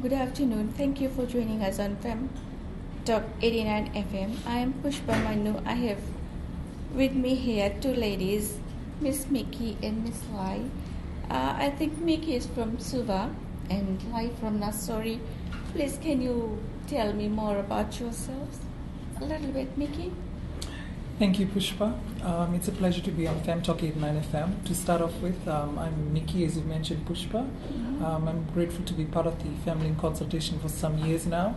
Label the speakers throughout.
Speaker 1: Good afternoon. Thank you for joining us on Fem Talk 89 FM. I am Pushpa Mannu. I have with me here two ladies, Miss Miki and Miss Lai. I think Miki is from Suva and Lai from Nassori. Please, can you tell me more about yourselves? A little bit, Miki.
Speaker 2: Thank you, Pushpa. It's a pleasure to be on FemTalk 89 FM. To start off with, I'm Miki, as you mentioned, Pushpa. I'm grateful to be part of the FemLINK Consultation for some years now.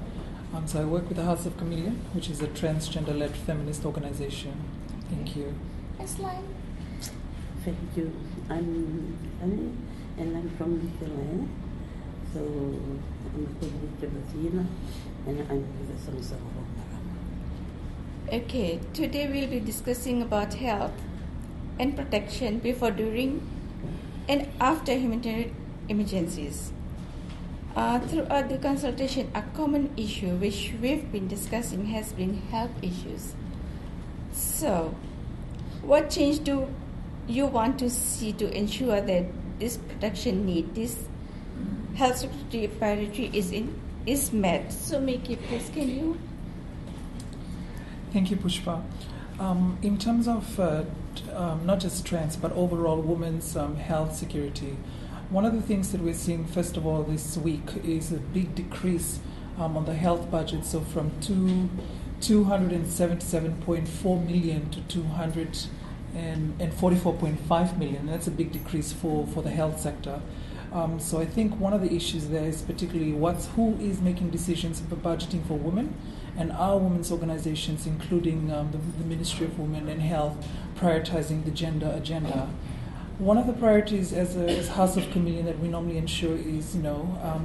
Speaker 2: So I work with the House of Chameleon, which is a transgender-led feminist organization. Thank you.
Speaker 1: Miss Lai.
Speaker 3: Thank you. I'm Annie, and I'm from Divisional. So I'm a Divisional, and I'm with the Songs of
Speaker 1: Okay, today we'll be discussing about health and protection before, during, and after humanitarian emergencies. Throughout the consultation, a common issue which we've been discussing has been health issues. So, what change do you want to see to ensure that this protection need, this health security priority is met? So, Miki, please, can you?
Speaker 2: Thank you, Pushpa. In terms of not just trans, but overall women's health security, one of the things that we're seeing, first of all, this week is a big decrease on the health budget. So from 277.4 million to 244.5 million. And that's a big decrease for the health sector. So I think one of the issues there is particularly who is making decisions for budgeting for women, and our women's organizations, including the Ministry of Women and Health, prioritizing the gender agenda. One of the priorities as House of Chameleon that we normally ensure is,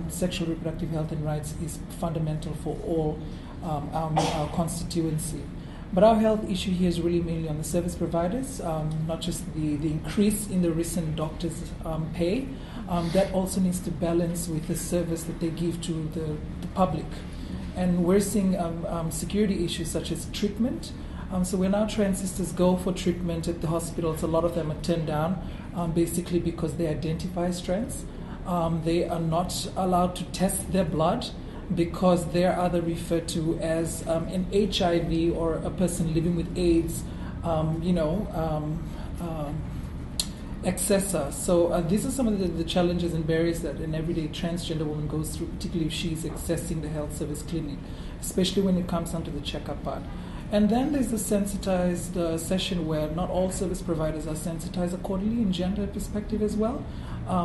Speaker 2: sexual reproductive health and rights is fundamental for all our constituency. But our health issue here is really mainly on the service providers, not just the increase in the recent doctors' pay. That also needs to balance with the service that they give to the public. And we're seeing security issues such as treatment. So when our trans sisters go for treatment at the hospitals, a lot of them are turned down basically because they identify as trans. They are not allowed to test their blood because they're either referred to as an HIV or a person living with AIDS, accessor. So these are some of the challenges and barriers that an everyday transgender woman goes through, particularly if she's accessing the health service clinic, especially when it comes down to the checkup part. And then there's the sensitized session where not all service providers are sensitized accordingly in gender perspective as well.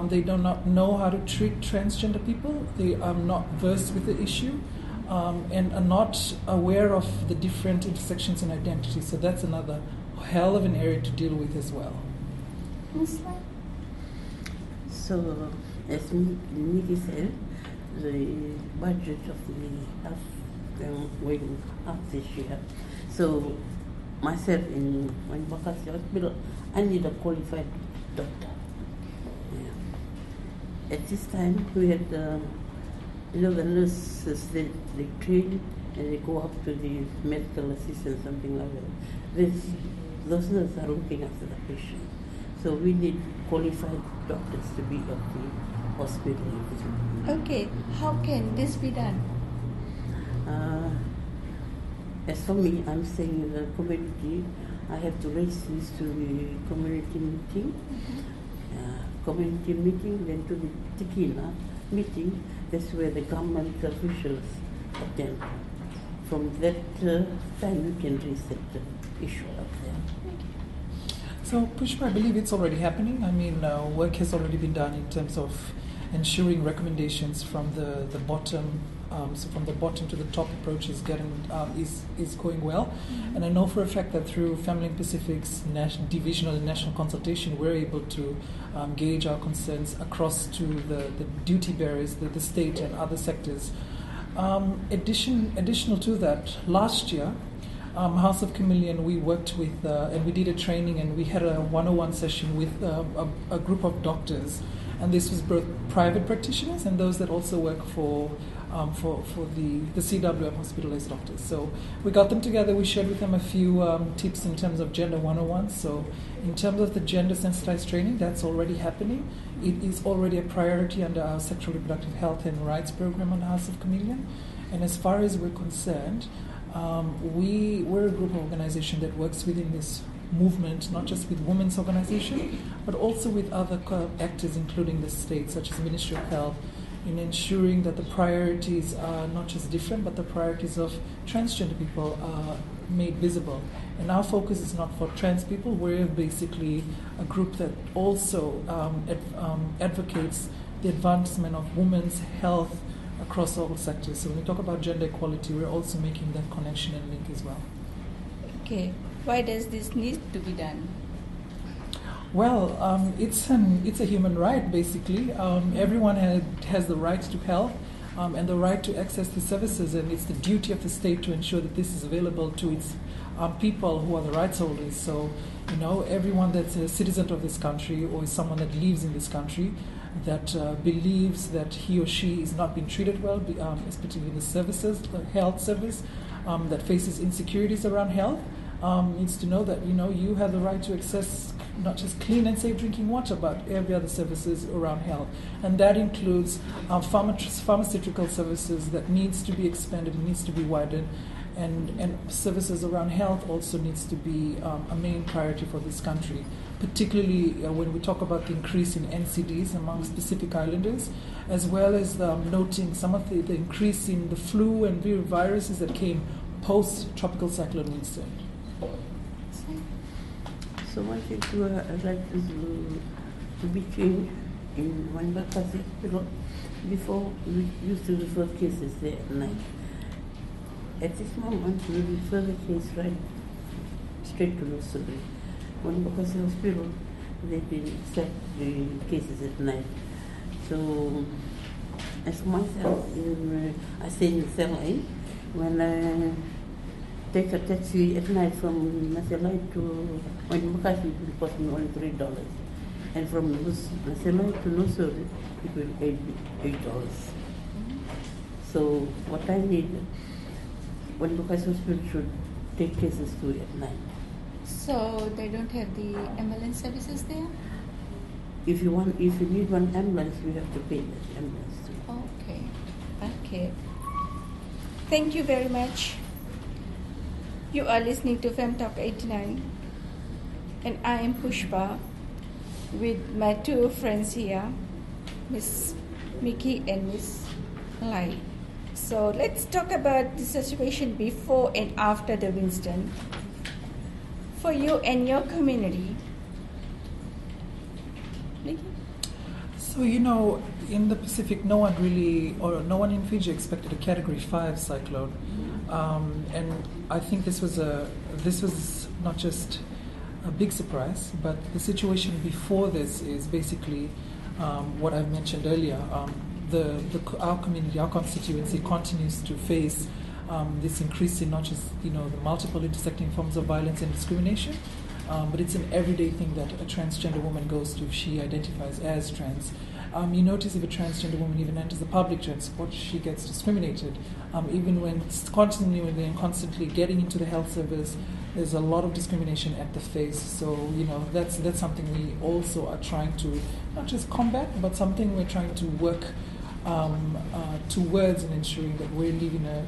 Speaker 2: They do not know how to treat transgender people. They are not versed with the issue and are not aware of the different intersections in identity. So that's another hell of an area to deal with as well.
Speaker 3: So, as Miki said, the budget of the health going up this year. So, myself in Bakasi Hospital, I need a qualified doctor. Yeah. At this time, we had, the nurses, they train and they go up to the medical assistant, something like that. Those nurses are looking after the patient. So we need qualified doctors to be at the hospital.
Speaker 1: Okay, how can this be done?
Speaker 3: As for me, I'm saying in the community, I have to raise this to the community meeting, then to the Tikina meeting. That's where the government officials attend. From that time, we can raise that issue up there.
Speaker 2: So, Pushpa, I believe it's already happening. I mean, work has already been done in terms of ensuring recommendations from the bottom. So from the bottom to the top approach is going well. Mm-hmm. And I know for a fact that through FemLINKPACIFIC's Divisional and National Consultation, we're able to gauge our concerns across to the duty bearers, the state and other sectors. Additional to that, last year, House of Chameleon, we worked with and we did a training and we had a 101 session with a group of doctors, and this was both private practitioners and those that also work for the CWM hospital as doctors. So we got them together, we shared with them a few tips in terms of Gender 101. So in terms of the gender sensitized training, that's already happening. It is already a priority under our sexual reproductive health and rights program on the House of Chameleon. And as far as we're concerned, we're a group of organization that works within this movement, not just with women's organization, but also with other actors, including the state, such as Ministry of Health, in ensuring that the priorities are not just different, but the priorities of transgender people are made visible. And our focus is not for trans people. We're basically a group that also advocates the advancement of women's health across all sectors. So when we talk about gender equality, we're also making that connection and link as well.
Speaker 1: Okay. Why does this need to be done?
Speaker 2: Well, it's a human right, basically. Everyone has the right to health and the right to access the services, and it's the duty of the state to ensure that this is available to its people who are the rights holders. So, everyone that's a citizen of this country or is someone that lives in this country that believes that he or she is not being treated well, especially in the services, the health service, that faces insecurities around health, needs to know that you have the right to access not just clean and safe drinking water, but every other services around health, and that includes pharmaceutical services that needs to be expanded, needs to be widened, and services around health also needs to be a main priority for this country, particularly when we talk about the increase in NCDs among Pacific Islanders, as well as noting some of the increase in the flu and viruses that came post-tropical cyclone Winston.
Speaker 3: So one thing I'd like to be changed in FemLINKPACIFIC hospital. Before, we used to refer cases there at night. At this moment, we refer the case right straight to the surgery. FemLINKPACIFIc hospital, they didn't accept the cases at night. So, as myself, I stay in FemLINK. When I take a taxi at night from Naselai to FemLINKPACIFIC, it will cost me only $3. And from Naselai to Nursery, it will be $8. So what I need, FemLINKPACIFIc hospital should take cases to at night.
Speaker 1: So they don't have the ambulance services there?
Speaker 3: If you need one ambulance, you have to pay that ambulance too.
Speaker 1: Okay. Thank you very much. You are listening to Fem Talk 89, and I am Pushpa with my two friends here, Miss Miki and Miss Lai. So let's talk about the situation before and after the Winston for you and your community. Miki?
Speaker 2: So, in the Pacific, no one in Fiji expected a Category 5 cyclone. And I think this was not just a big surprise, but the situation before this is basically what I've mentioned earlier. Our community, our constituency continues to face this increase in not just the multiple intersecting forms of violence and discrimination, but it's an everyday thing that a transgender woman goes through if she identifies as trans. You notice if a transgender woman even enters the public transport, she gets discriminated. Even when continually and constantly getting into the health service, there's a lot of discrimination at the face. So, that's something we also are trying to not just combat, but something we're trying to work towards in ensuring that we're living a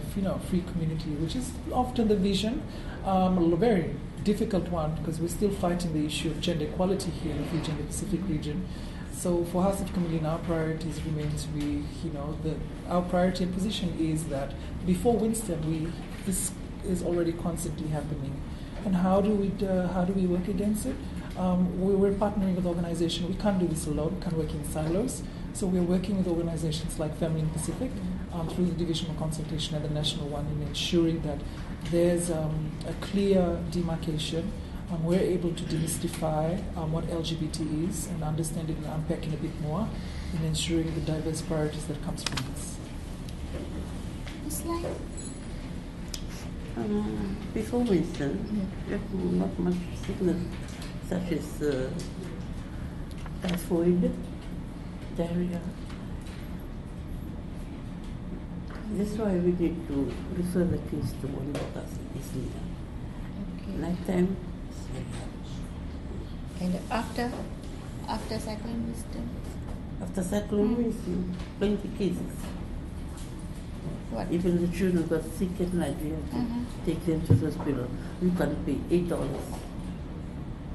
Speaker 2: free community, which is often the vision, a very difficult one because we're still fighting the issue of gender equality here in the Fiji and the Pacific region. So for House of Chameleon, our priorities remain to be, our priority and position is that before Winston, this is already constantly happening. And how do we work against it? We're partnering with organizations. We can't do this alone. We can't work in silos. So we're working with organizations like FemLINKPACIFIC through the Divisional Consultation and the national one in ensuring that there's a clear demarcation. We're able to demystify what LGBT is and understand it and unpack it a bit more in ensuring the diverse priorities that comes from this.
Speaker 1: It's like
Speaker 3: before Winston, there's not much sickness such as typhoid, diarrhea. That's why we need to refer the case to one because it's nighttime.
Speaker 1: And after Cyclone Winston?
Speaker 3: After cyclone rain, 20 cases.
Speaker 1: What?
Speaker 3: Even the children got sick at night, we have to take them to the hospital. You can pay $8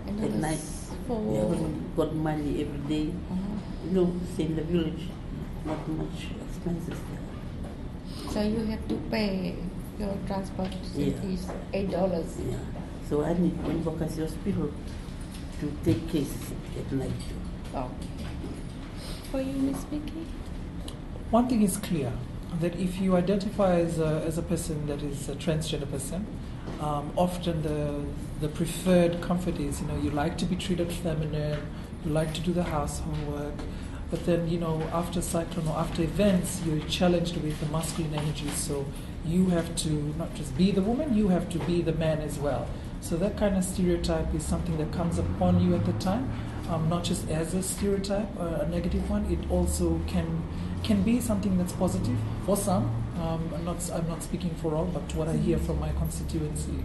Speaker 1: And
Speaker 3: at night.
Speaker 1: for
Speaker 3: We haven't got money every day. You know, stay in the village, not much expenses there.
Speaker 1: so you have to pay your transport fees $8.
Speaker 3: Yeah. So I need Embakasi Hospital to take cases at night.
Speaker 1: Okay. For you, Miss Miki?
Speaker 2: One thing is clear, that if you identify as a person that is a transgender person, often the preferred comfort is, you like to be treated feminine, you like to do the household work, but then, after cyclone or after events, you're challenged with the masculine energy, so you have to not just be the woman, you have to be the man as well. So that kind of stereotype is something that comes upon you at the time, not just as a stereotype, a negative one. It also can be something that's positive for some. I'm not speaking for all, but what I hear from my constituency.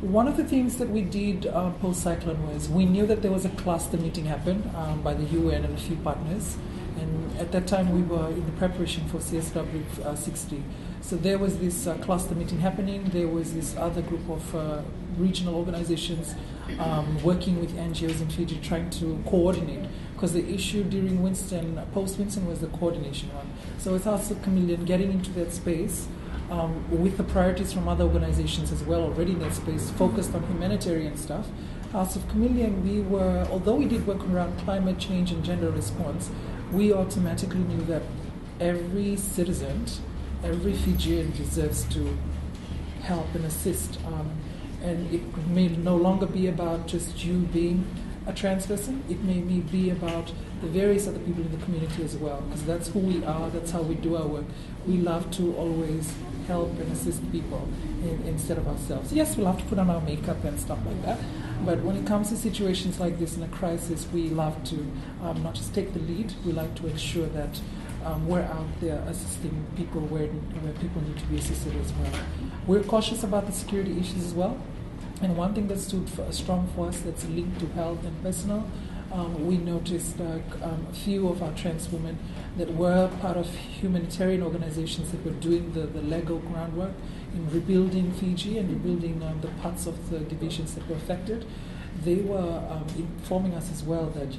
Speaker 2: One of the things that we did post-cyclone was we knew that there was a cluster meeting happened by the UN and a few partners. And at that time we were in the preparation for CSW 60. So there was this cluster meeting happening. There was this other group of regional organizations working with NGOs in Fiji trying to coordinate. Because the issue during post-Winston was the coordination one. So it's House of Chameleon getting into that space with the priorities from other organizations as well already in that space, focused on humanitarian stuff. House of Chameleon, although we did work around climate change and gender response, we automatically knew that every citizen, every Fijian deserves to help and assist. And it may no longer be about just you being a trans person. It may be about the various other people in the community as well, because that's who we are, that's how we do our work. We love to always help and assist people instead of ourselves. Yes, we'll have to put on our makeup and stuff like that, but when it comes to situations like this in a crisis, we love to not just take the lead, we like to ensure that we're out there assisting people where people need to be assisted as well. We're cautious about the security issues as well. And one thing that stood strong for us that's linked to health and personal, we noticed a few of our trans women that were part of humanitarian organizations that were doing the Lego groundwork in rebuilding Fiji and rebuilding the parts of the divisions that were affected. They were informing us as well that,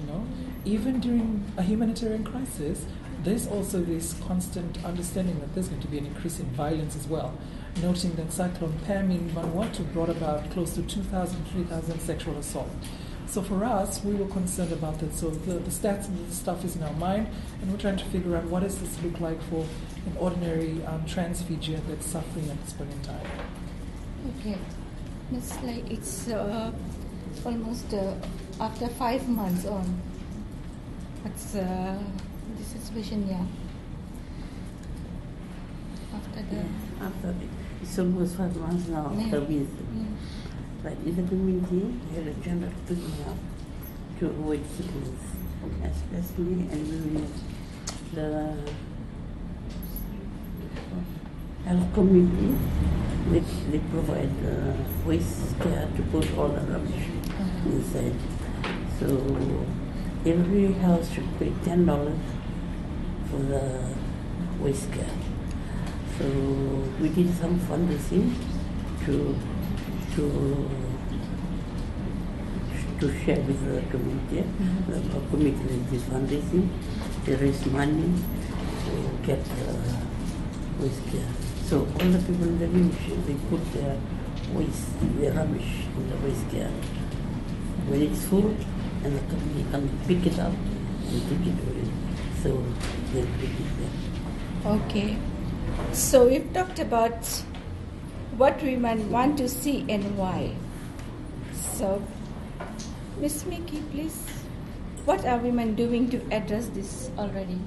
Speaker 2: even during a humanitarian crisis, there's also this constant understanding that there's going to be an increase in violence as well. Noting that Cyclone Pam in Vanuatu brought about close to 2,000, 3,000 sexual assault. So for us, we were concerned about that. So the stats and the stuff is in our mind, and we're trying to figure out what does this look like for an ordinary trans Fijian that's suffering at this point in time.
Speaker 1: Okay. It's like it's almost after 5 months on. What's the situation,
Speaker 3: After it's almost 5 months now after Winston. But in the community, there is gender picking up to avoid sickness, especially and the health community. They provide waste care to put all the rubbish inside. So every house should pay $10 for the waste care. So we did some fundraising to share with the community. The community did fundraising to raise money to get waste care. So all the people in the village, they put their waste, their rubbish in the waste care. When it's full, and the company can pick it up and take it away. So they'll pick it there.
Speaker 1: Okay. So we've talked about what women want to see and why. So, Ms. Miki, please, what are women doing to address this already?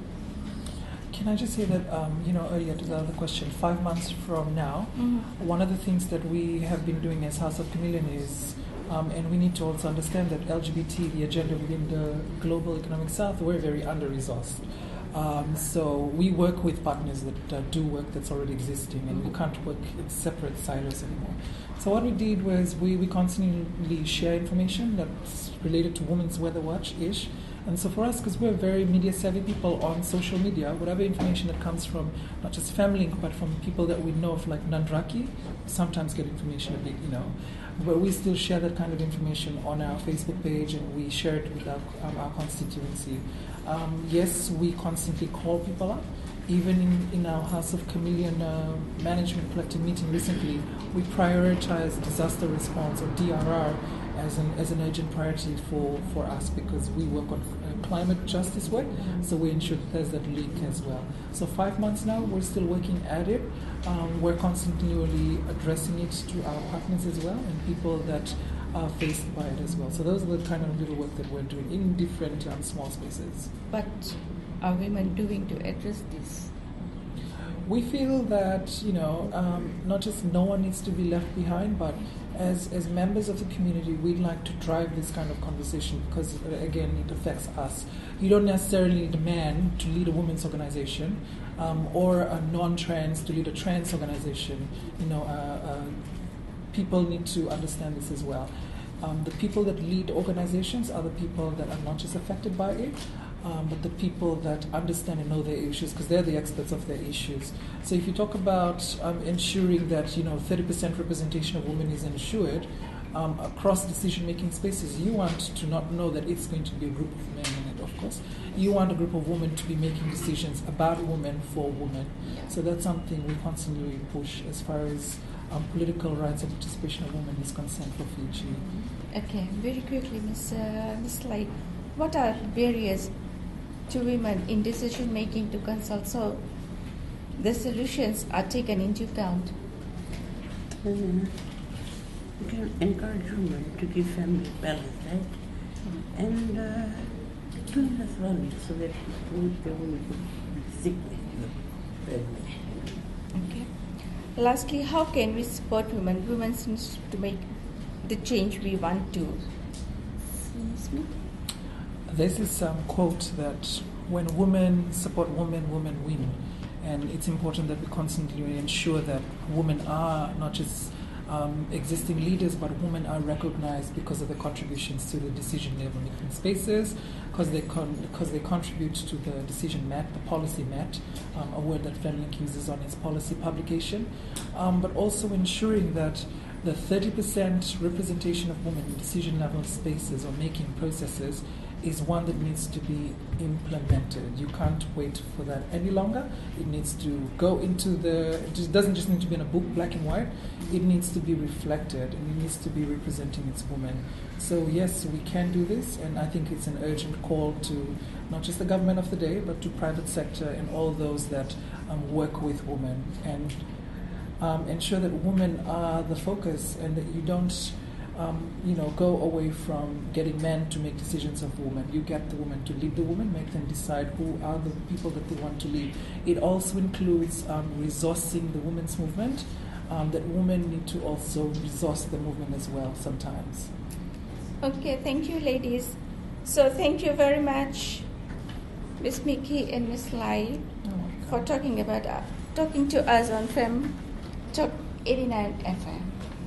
Speaker 2: Can I just say that, earlier to the other question, 5 months from now, one of the things that we have been doing as House of Chameleon is, and we need to also understand that LGBT, the agenda within the global economic south, we're very under-resourced. So we work with partners that do work that's already existing, and we can't work in separate silos anymore. So what we did was we constantly share information that's related to Women's Weather Watch-ish, And so for us, because we're very media-savvy people on social media, whatever information that comes from not just FemLink, but from people that we know of, like Nandraki, sometimes get information a bit, but we still share that kind of information on our Facebook page, and we share it with our constituency. Yes, we constantly call people up. Even in our House of Chameleon Management Collective meeting recently, we prioritize disaster response, or DRR, as an urgent priority for us, because we work on climate justice work, so we ensure that there's that link as well. So 5 months now, we're still working at it. We're constantly addressing it to our partners as well, and people that are faced by it as well. So those are the kind of little work that we're doing in different small spaces.
Speaker 1: But are women doing to address this?
Speaker 2: We feel that, not just no one needs to be left behind, but as members of the community, we'd like to drive this kind of conversation because, again, it affects us. You don't necessarily need a man to lead a women's organization or a non-trans to lead a trans organization. People need to understand this as well. The people that lead organizations are the people that are not just affected by it, but the people that understand and know their issues, because they're the experts of their issues. So if you talk about ensuring that 30% representation of women is ensured across decision-making spaces, you want to not know that it's going to be a group of men in it, of course. You want a group of women to be making decisions about women for women. So that's something we constantly push as far as political rights and participation of women is concerned for Fiji.
Speaker 1: Okay, very quickly, Ms. Lai, what are barriers to women in decision making to consult so the solutions are taken into account?
Speaker 3: We can encourage women to give family balance, right? And to less value so that they will be sick.
Speaker 1: Okay. Lastly, how can we support women? Women seems to make the change we want to.
Speaker 2: There's this quote that when women support women, women win. And it's important that we constantly ensure that women are not just existing leaders, but women are recognized because of their contributions to the decision-making spaces, because they contribute to the decision mat, the policy mat, a word that FemLink uses on its policy publication, but also ensuring that the 30% representation of women in decision-level spaces or making processes is one that needs to be implemented. You can't wait for that any longer. It needs to go into it doesn't just need to be in a book, black and white. It needs to be reflected, and it needs to be representing its women. So yes, we can do this, and I think it's an urgent call to not just the government of the day, but to private sector and all those that work with women, and ensure that women are the focus, and that you don't go away from getting men to make decisions of women. You get the women to lead the women, make them decide who are the people that they want to lead. It also includes resourcing the women's movement, that women need to also resource the movement as well sometimes.
Speaker 1: Okay, thank you, ladies. So thank you very much, Ms. Miki and Ms. Lai, for talking to us on Fem Talk 89 FM.